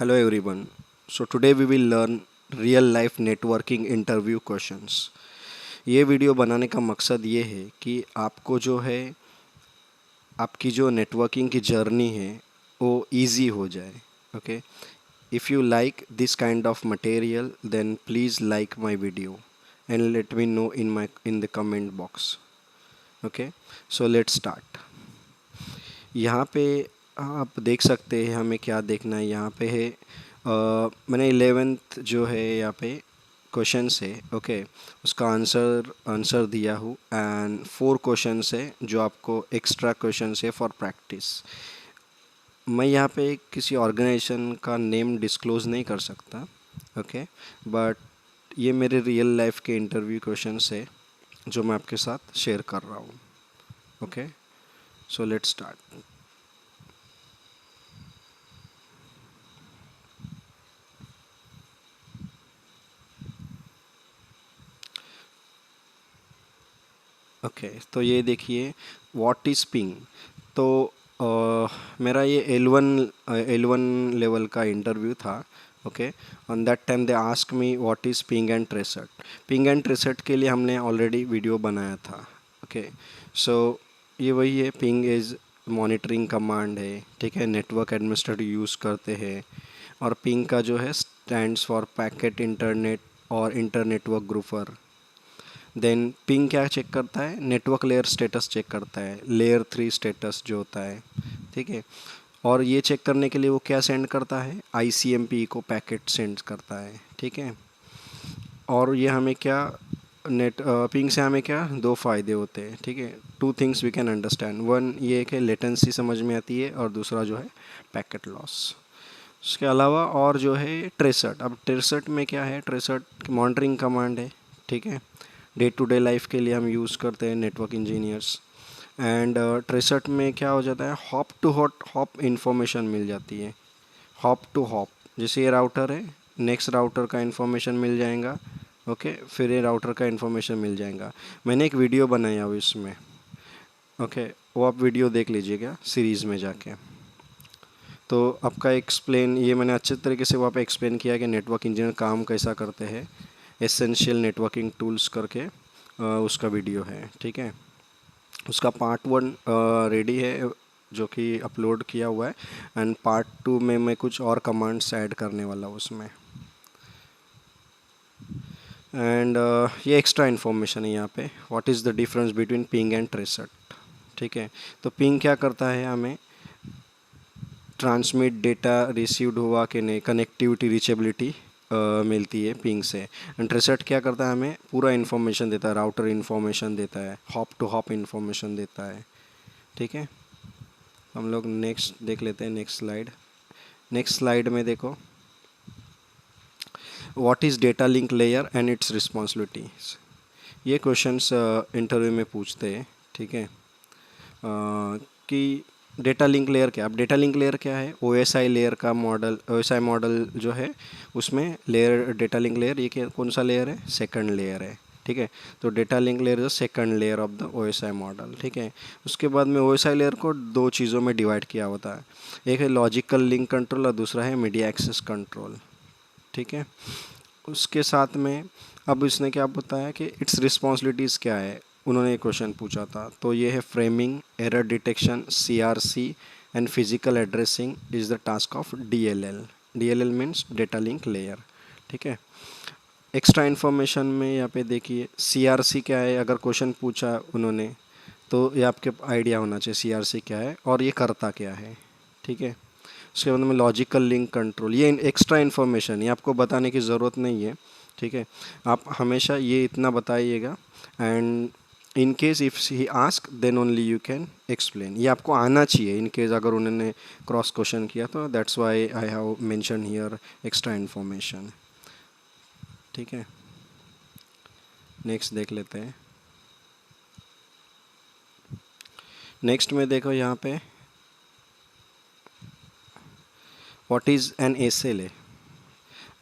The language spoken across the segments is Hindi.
Hello everyone. So today we will learn real life networking interview questions. ये वीडियो बनाने का मकसद ये है कि आपको जो है आपकी जो नेटवर्किंग की जर्नी है वो इजी हो जाए. Okay. If you like this kind of material then please like my video and let me know in the comment box. Okay. So let's start. यहाँ पे आप देख सकते हैं हमें क्या देखना है. यहाँ पे है मैंने 11th जो है यहाँ पे क्वेश्चन है. ओके. उसका आंसर दिया हूँ एंड 4 क्वेश्चन है जो आपको एक्स्ट्रा क्वेश्चन है फॉर प्रैक्टिस. मैं यहाँ पे किसी ऑर्गेनाइजेशन का नेम डिस्क्लोज़ नहीं कर सकता. ओके. बट ये मेरे रियल लाइफ के इंटरव्यू क्वेश्चन है जो मैं आपके साथ शेयर कर रहा हूँ. Okay. So let's start. Okay. तो ये देखिए व्हाट इज़ पिंग. तो मेरा ये L1 लेवल का इंटरव्यू था. Okay. On that time they ask me what is ping and tracert. Ping and tracert के लिए हमने ऑलरेडी वीडियो बनाया था. ओके. सो ये वही है. पिंग इज़ मॉनिटरिंग कमांड है. ठीक है. नेटवर्क एडमिनिस्ट्रेटर यूज़ करते हैं. और पिंग का जो है स्टैंड्स फॉर पैकेट इंटरनेट और inter network grouper. Then ping क्या चेक करता है? नेटवर्क लेयर स्टेटस चेक करता है. लेयर 3 स्टेटस जो होता है. ठीक है. और ये चेक करने के लिए वो क्या सेंड करता है? ICMP को पैकेट सेंड करता है. ठीक है. और ये हमें क्या पिंग से हमें क्या दो फ़ायदे होते हैं. ठीक है. 2 things we can understand. One ये है कि लेटेंसी समझ में आती है और दूसरा जो है पैकेट लॉस. उसके अलावा और जो है ट्रेसट. अब ट्रेसट में क्या है? ट्रेसट मॉनिटरिंग कमांड है. ठीक है. डे टू डे लाइफ के लिए हम यूज़ करते हैं नेटवर्क इंजीनियर्स. एंड ट्रेसट में क्या हो जाता है? हॉप टू हॉप इंफॉर्मेशन मिल जाती है. Hop to hop. जैसे ये राउटर है, नेक्स्ट राउटर का इन्फॉर्मेशन मिल जाएगा. ओके. फिर ये राउटर का इन्फॉर्मेशन मिल जाएगा. मैंने एक वीडियो बनाया हुआ इसमें. ओके. वो आप वीडियो देख लीजिएगा सीरीज़ में जाके. तो आपका एक्सप्लेन ये मैंने अच्छे तरीके से वहाँ पे एक्सप्लेन किया कि नेटवर्क इंजीनियर काम कैसा करते हैं. एसेंशियल नेटवर्किंग टूल्स करके उसका वीडियो है. ठीक है. उसका पार्ट 1 रेडी है जो कि अपलोड किया हुआ है. एंड पार्ट 2 में मैं कुछ और कमांड्स ऐड करने वाला हूँ उसमें. एंड ये एक्स्ट्रा इन्फॉर्मेशन है यहाँ पे. What is the difference between ping and tracert. ठीक है. तो पिंग क्या करता है? हमें ट्रांसमिट डेटा रिसीव्ड हुआ कि नहीं, कनेक्टिविटी रीचेबिलिटी मिलती है पिंग से. एंड ट्रेसट क्या करता है? हमें पूरा इन्फॉर्मेशन देता है. राउटर इन्फॉर्मेशन देता है. हॉप टू हॉप इन्फॉर्मेशन देता है. ठीक है. हम लोग नेक्स्ट देख लेते हैं. नेक्स्ट स्लाइड में देखो. What is data link layer and it's responsibilities. ये क्वेश्चंस इंटरव्यू में पूछते हैं. ठीक है. कि डेटा लिंक लेयर क्या. अब डेटा लिंक लेयर क्या है? OSI लेयर का मॉडल. OSI मॉडल जो है उसमें लेयर डेटा लिंक लेयर ये क्या कौन सा लेयर है? सेकंड लेयर है. ठीक है. तो data link layer is second layer of the OSI model. ठीक है. उसके बाद में OSI लेयर को दो चीज़ों में डिवाइड किया होता है. एक है लॉजिकल लिंक कंट्रोल और दूसरा है मीडिया एक्सेस कंट्रोल. ठीक है. उसके साथ में अब इसने क्या बताया कि इट्स रिस्पॉन्सिबिलिटीज़ क्या है. उन्होंने एक क्वेश्चन पूछा था. तो ये है framing, error detection, CRC and physical addressing is the task of DLL. DLL means data link layer. ठीक है. एक्स्ट्रा इन्फॉर्मेशन में यहाँ पे देखिए CRC क्या है. अगर क्वेश्चन पूछा उन्होंने तो ये आपके आइडिया होना चाहिए CRC क्या है और ये करता क्या है. ठीक है. उसके बाद में लॉजिकल लिंक कंट्रोल. ये एक्स्ट्रा इन्फॉर्मेशन, ये आपको बताने की ज़रूरत नहीं है. ठीक है. आप हमेशा ये इतना बताइएगा. And in case if he ask then only you can explain. ये आपको आना चाहिए. इन केस अगर उन्होंने क्रॉस क्वेश्चन किया तो that's why I have mention here extra information. ठीक है. नेक्स्ट देख लेते हैं. नेक्स्ट में देखो यहाँ पे what is an SLA.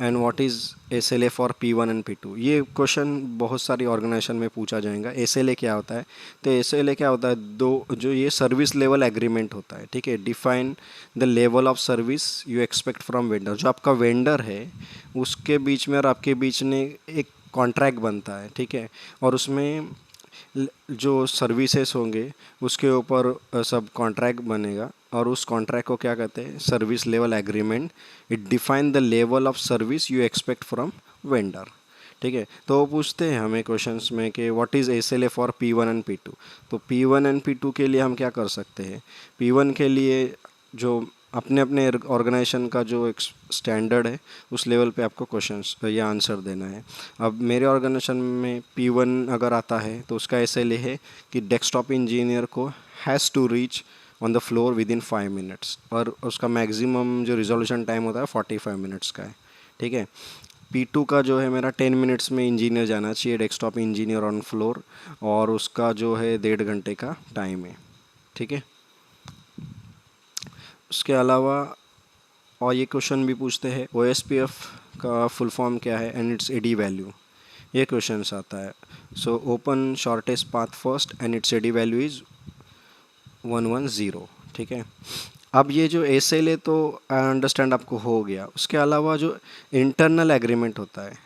And what is SLA for P1 and P2। ये क्वेश्चन बहुत सारी ऑर्गेनाइजेशन में पूछा जाएगा। SLA क्या होता है? तो SLA क्या होता है, दो जो ये सर्विस लेवल एग्रीमेंट होता है, ठीक है। Define the level of service you expect from vendor. जो आपका वेंडर है उसके बीच में और आपके बीच में एक कॉन्ट्रैक्ट बनता है, ठीक है। और उसमें जो सर्विसेज होंगे उसके ऊपर सब कॉन्ट्रैक्ट बनेगा, और उस कॉन्ट्रैक्ट को क्या कहते हैं? Service level agreement. It define the level of service you expect from vendor, ठीक है। तो वो पूछते हैं हमें क्वेश्चंस में कि what is SLA for P1 and P2। तो P1 एंड P2 के लिए हम क्या कर सकते हैं? P1 के लिए जो अपने अपने ऑर्गेनाइजेशन का जो एक स्टैंडर्ड है उस लेवल पे आपको क्वेश्चंस या आंसर देना है। अब मेरे ऑर्गेनाइजेशन में P1 अगर आता है तो उसका SLA है कि डेस्कटॉप इंजीनियर को has to reach on the floor within 5 minutes, और उसका मैक्सिमम जो रिजोल्यूशन टाइम होता है 45 मिनट्स का है, ठीक है। P2 का जो है मेरा 10 मिनट्स में इंजीनियर जाना चाहिए, डेस्कटॉप इंजीनियर ऑन फ्लोर, और उसका जो है 1.5 घंटे का टाइम है, ठीक है। उसके अलावा और ये क्वेश्चन भी पूछते हैं OSPF का फुल फॉर्म क्या है एंड इट्स एडी वैल्यू। ये क्वेश्चन आता है। So open shortest path first and it's AD value is 110, ठीक है। अब ये जो SLA तो आई अंडरस्टैंड आपको हो गया। उसके अलावा जो इंटरनल एग्रीमेंट होता है,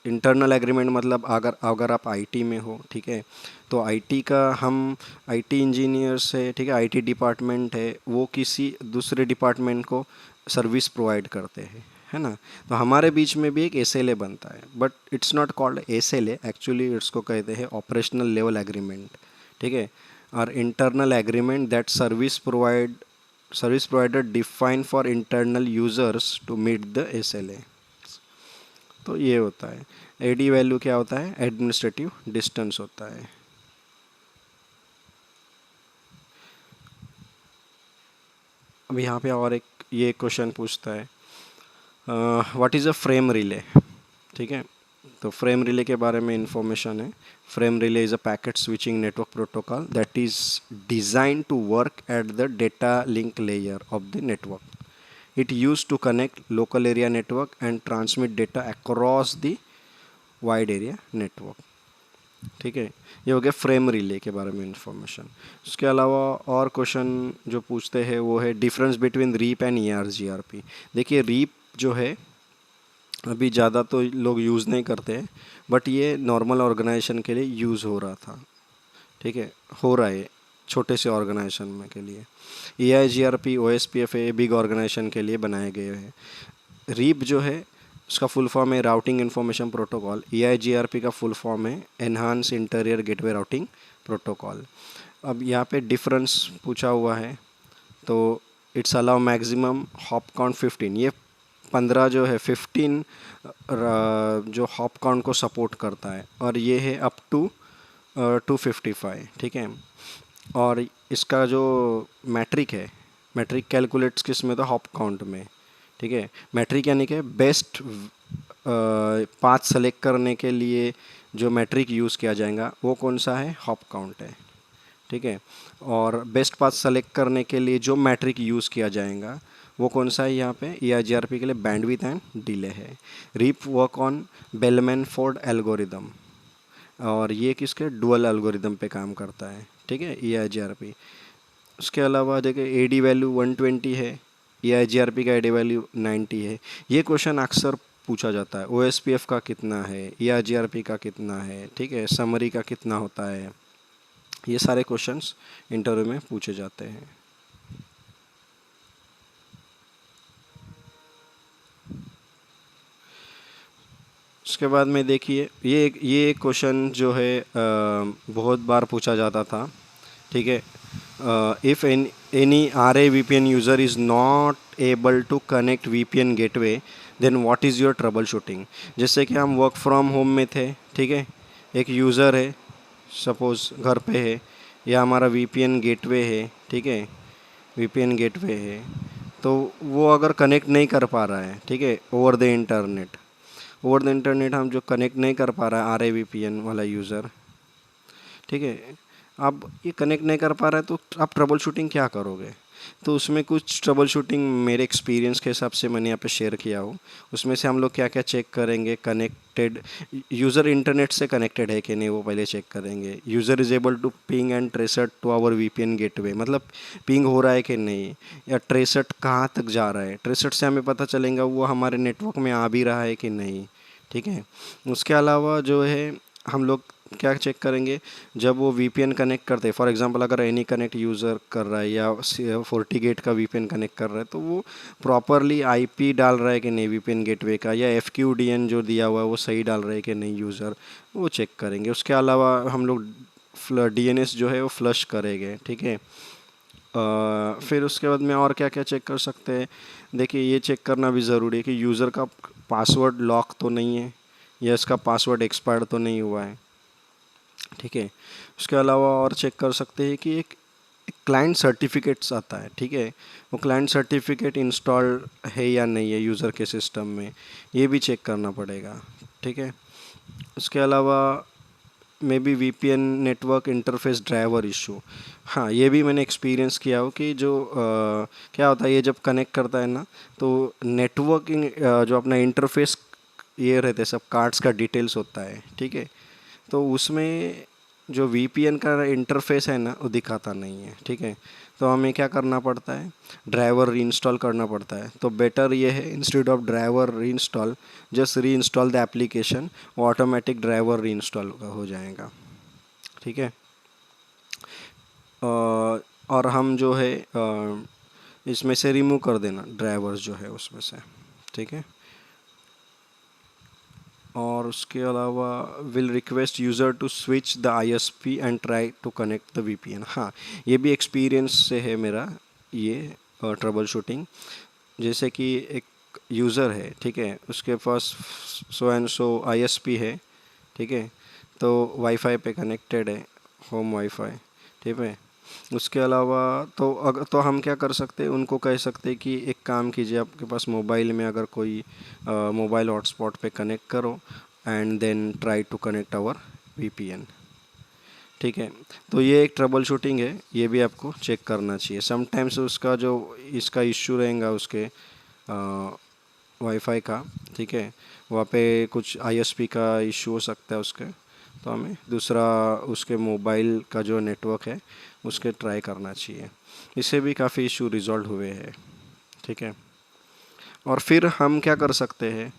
इंटरनल एग्रीमेंट मतलब अगर अगर आप IT में हो, ठीक है, तो IT का हम IT इंजीनियर्स है, ठीक है, IT डिपार्टमेंट है, वो किसी दूसरे डिपार्टमेंट को सर्विस प्रोवाइड करते हैं, है ना। तो हमारे बीच में भी एक SLA बनता है, but it's not called SLA, actually इसको कहते हैं ऑपरेशनल लेवल एग्रीमेंट, ठीक है। और internal agreement that service provider define for internal users to meet the SLA। तो ये होता है। एडी वैल्यू क्या होता है? एडमिनिस्ट्रेटिव डिस्टेंस होता है। अब यहाँ पे और एक ये क्वेश्चन पूछता है what is a frame relay, ठीक है। तो फ्रेम रिले के बारे में इंफॉर्मेशन है। Frame relay is a packet switching network protocol that is design to work at the data link layer of the network. It use to connect local area network and transmit data across the wide area network, ठीक है। ये हो गया फ्रेम रिले के बारे में इंफॉर्मेशन। उसके अलावा और क्वेश्चन जो पूछते हैं वो है difference between RIP and ERGRP। देखिए रीप जो है अभी ज़्यादा तो लोग यूज़ नहीं करते हैं, बट ये नॉर्मल ऑर्गेनाइजेशन के लिए यूज़ हो रहा था, ठीक है, हो रहा है छोटे से ऑर्गेनाइजेशन में के लिए। EIGRP OSPF है बिग ऑर्गेनाइजेशन के लिए बनाए गए हैं। रीप जो है उसका फुल फॉर्म है राउटिंग इन्फॉर्मेशन प्रोटोकॉल। EIGRP का फुल फॉर्म है enhance interior gateway routing protocol. अब यहाँ पे डिफरेंस पूछा हुआ है, तो it's allow maximum hop count 15। ये 15 जो है 15 जो हॉप काउंट को सपोर्ट करता है, और ये है अप टू 255, ठीक है। और इसका जो मैट्रिक है, मैट्रिक कैलकुलेट्स किस में? तो हॉप काउंट में, ठीक है। मैट्रिक यानी कि बेस्ट पाथ सेलेक्ट करने के लिए जो मैट्रिक यूज़ किया जाएगा वो कौन सा है? हॉप काउंट है, ठीक है। और बेस्ट पाथ सेलेक्ट करने के लिए जो मैट्रिक यूज़ किया जाएगा वो कौन सा है? यहाँ पे EIGRP के लिए बैंडविड्थ एंड डिले है। RIP work on Bellman Ford algorithm, और ये किसके? डुअल एल्गोरिदम पे काम करता है, ठीक है, EIGRP। उसके अलावा देखिए AD वैल्यू 120 है, EIGRP का AD वैल्यू 90 है। ये क्वेश्चन अक्सर पूछा जाता है। OSPF का कितना है, EIGRP का कितना है, ठीक है, समरी का कितना होता है। ये सारे क्वेश्चंस इंटरव्यू में पूछे जाते हैं। उसके बाद में देखिए ये क्वेश्चन जो है बहुत बार पूछा जाता था, ठीक है। If any RA VPN user is not able to connect VPN gateway then what is your troubleshooting. जैसे कि हम वर्क फ्रॉम होम में थे, ठीक है, एक यूज़र है सपोज़ घर पे है, या हमारा VPN गेटवे है, ठीक है, VPN गेटवे है, तो वो अगर कनेक्ट नहीं कर पा रहा है, ठीक है, ओवर द इंटरनेट हम जो कनेक्ट नहीं कर पा रहा है RA VPN वाला यूज़र, ठीक है। अब ये कनेक्ट नहीं कर पा रहा है तो आप ट्रबल शूटिंग क्या करोगे? तो उसमें कुछ ट्रबल शूटिंग मेरे एक्सपीरियंस के हिसाब से मैंने यहाँ पे शेयर किया हो। उसमें से हम लोग क्या क्या चेक करेंगे, कनेक्टेड यूज़र इंटरनेट से कनेक्टेड है कि नहीं वो पहले चेक करेंगे। User is able to ping and tracert to our VPN gateway, मतलब पिंग हो रहा है कि नहीं, या ट्रेसट कहाँ तक जा रहा है। ट्रेसट से हमें पता चलेगा वो हमारे नेटवर्क में आ भी रहा है कि नहीं, ठीक है। उसके अलावा जो है हम लोग क्या चेक करेंगे, जब वो वीपीएन कनेक्ट करते हैं, फॉर एग्जांपल अगर एनी कनेक्ट यूज़र कर रहा है या फोर्टीगेट का वीपीएन कनेक्ट कर रहा है, तो वो प्रॉपरली आईपी डाल रहा है कि नहीं वीपीएन गेटवे का, या एफक्यूडीएन जो दिया हुआ है वो सही डाल रहा है कि नहीं यूज़र, वो चेक करेंगे। उसके अलावा हम लोग डीएनएस जो है वो फ्लश करेंगे, ठीक है। फिर उसके बाद में और क्या क्या चेक कर सकते हैं, देखिए ये चेक करना भी ज़रूरी है कि यूज़र का पासवर्ड लॉक तो नहीं है, या इसका पासवर्ड एक्सपायर तो नहीं हुआ है, ठीक है। उसके अलावा और चेक कर सकते हैं कि एक क्लाइंट सर्टिफिकेट्स आता है, ठीक है, वो क्लाइंट सर्टिफिकेट इंस्टॉल है या नहीं है यूज़र के सिस्टम में, ये भी चेक करना पड़ेगा, ठीक है। उसके अलावा may be VPN network interface driver issue, हाँ ये भी मैंने एक्सपीरियंस किया हो कि जो क्या होता है, ये जब कनेक्ट करता है ना, तो नेटवर्किंग जो अपना इंटरफेस ये रहते हैं सब कार्ड्स का डिटेल्स होता है, ठीक है। तो उसमें जो वीपीएन का इंटरफेस है ना वो दिखाता नहीं है, ठीक है। तो हमें क्या करना पड़ता है, ड्राइवर रीइंस्टॉल करना पड़ता है। तो बेटर ये है, instead of driver reinstall, just reinstall the application, वो ऑटोमेटिक ड्राइवर रीइंस्टॉल हो जाएगा, ठीक है। और हम जो है इसमें से रिमूव कर देना ड्राइवर्स जो है उसमें से, ठीक है। और उसके अलावा will request user to switch the ISP and try to connect the VPN, हाँ ये भी एक्सपीरियंस से है मेरा ये ट्रबल शूटिंग। जैसे कि एक यूज़र है, ठीक है, उसके पास सो एंड सो आईएसपी है, ठीक है, तो वाईफाई पे कनेक्टेड है, होम वाईफाई, ठीक है। उसके अलावा तो अगर तो हम क्या कर सकते हैं, उनको कह सकते हैं कि एक काम कीजिए, आपके पास मोबाइल में अगर कोई मोबाइल हॉटस्पॉट पे कनेक्ट करो and then try to connect our VPN, ठीक है। तो ये एक ट्रबल शूटिंग है, ये भी आपको चेक करना चाहिए। समटाइम्स उसका जो इसका इश्यू रहेगा उसके वाईफाई का, ठीक है, वहाँ पे कुछ आईएसपी का इश्यू हो सकता है उसके, तो हमें दूसरा उसके मोबाइल का जो नेटवर्क है उसके ट्राई करना चाहिए। इससे भी काफ़ी इशू रिजॉल्व हुए हैं, ठीक है। और फिर हम क्या कर सकते हैं,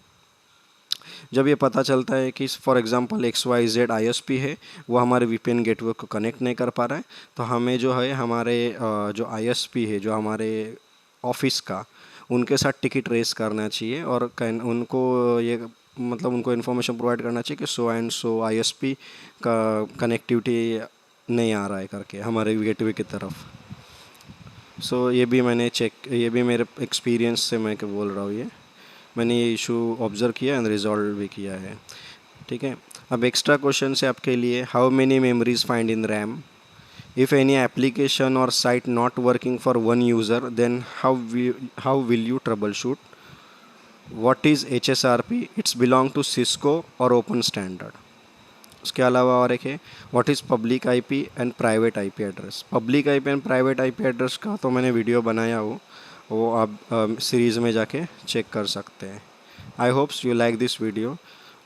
जब ये पता चलता है कि for example X Y Z ISP है, वो हमारे वीपीएन गेटवे को कनेक्ट नहीं कर पा रहा है, तो हमें जो है हमारे जो आईएसपी है जो हमारे ऑफिस का, उनके साथ टिकट रेस करना चाहिए, और उनको ये मतलब उनको इन्फॉर्मेशन प्रोवाइड करना चाहिए कि सो एंड सो आईएसपी का कनेक्टिविटी नहीं आ रहा है करके हमारे गेटवे की तरफ। ये भी मैंने चेक, ये भी मेरे एक्सपीरियंस से मैं क्या बोल रहा हूँ, ये मैंने ये इशू ऑब्ज़र्व किया एंड रिजॉल्व भी किया है, ठीक है। अब एक्स्ट्रा क्वेश्चन है आपके लिए, how many memories find in RAM, if any application और site not working for one user then how will you troubleshoot, what is HSRP, it's belong to Cisco और ओपन स्टैंडर्ड। उसके अलावा और एक है, what is public IP and private IP address. Public IP and private IP address का तो मैंने वीडियो बनाया हो, वो आप सीरीज़ में जाके चेक कर सकते हैं। आई hopes you like this video,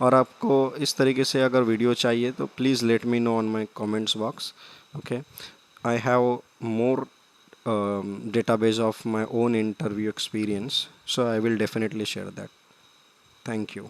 और आपको इस तरीके से अगर वीडियो चाहिए तो please let me know on my comments box, okay. I have more database of my own interview experience, so I will definitely share that. Thank you.